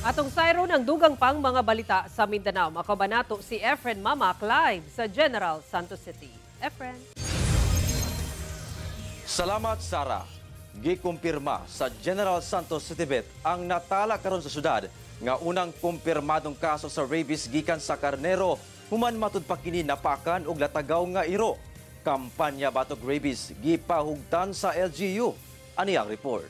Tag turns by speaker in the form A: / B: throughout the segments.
A: Atong sayro ng dugang pang mga balita sa Mindanao. Makabanato si Efren Mamak live sa General Santos City. Efren.
B: Salamat, Sara. Gikumpirma sa General Santos City ang natala karon sa syudad nga unang kumpirmadong kaso sa rabies gikan sa karnero human matud pa kini napakan og latagaw nga iro. Kampanya batog rabies gipahugtan sa LGU. Ani ang report.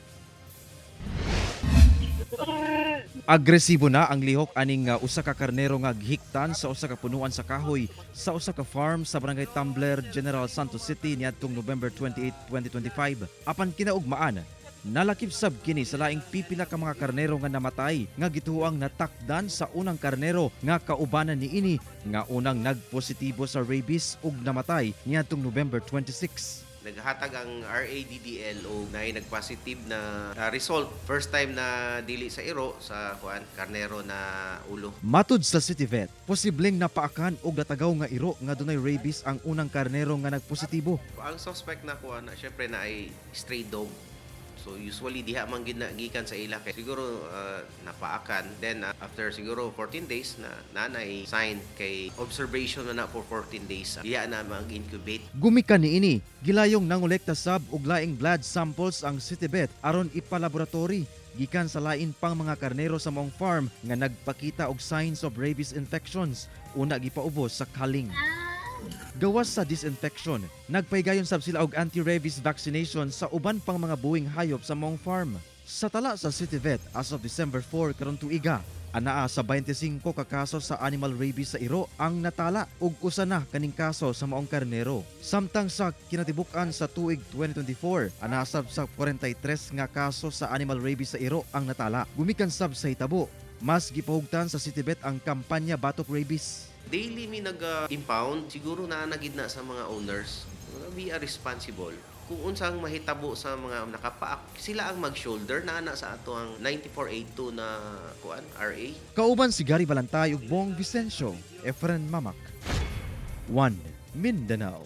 C: Agresibo na ang lihok aning usa ka karnero nga gihiktan sa usa ka punuan sa kahoy sa usa ka farm sa Barangay Tumbler, General Santos City niadtong November 28, 2025. Apan kinaugmaan, nalakip sab kini sa laing pipila ka mga karnero nga namatay nga gituoang natakdan sa unang karnero nga kaubanan niini nga unang nagpositibo sa rabies ug namatay niadtong November 26.
D: Naghatag ang RADDL o na nagpositive na result. First time na dili sa iro sa karnero na ulo.
C: Matud sa City Vet, posibleng napaakan og natagaw nga iro nga dunay rabies ang unang karnero nga nagpositibo.
D: Ang suspect na syempre na ay stray dog. So usually diha man gikan sa ila kay siguro napaakan. Then after siguro 14 days na nanay sign kay observation na for 14 days. Diha na mag-incubate.
C: Gumikan niini, gilayong nangolekta sab og laing blood samples ang City Vet aron ipalaboratory gikan sa lain pang mga karnero sa maong farm nga nagpakita og signs of rabies infections. Una gipaubos sa kaling. Gawas sa disinfection, nagpaygayon sab sila og anti-rabies vaccination sa uban pang mga buwing hayop sa maong farm. Sa tala sa City Vet as of December 4 karon tuiga, anaa sa 25 ka kaso sa animal rabies sa iro ang natala ug usa na kaning kaso sa maong karnero. Samtang sa kinatibuk-an sa tuig 2024, anaa sab sa 43 nga kaso sa animal rabies sa iro ang natala. Gumikan sab sa hitabo, mas gipahugtan sa City Vet ang kampanya batok rabies.
D: Daily mi nag-impound, siguro na nagid na sa mga owners. We are responsible. Kung unsang mahitabo sa mga nakapaak, sila ang mag-shoulder na sa ato ang 9482 na RA.
C: Kauban si Gary Balantay ug Bong Vicencio, Efren Mamak. 1 Mindanao.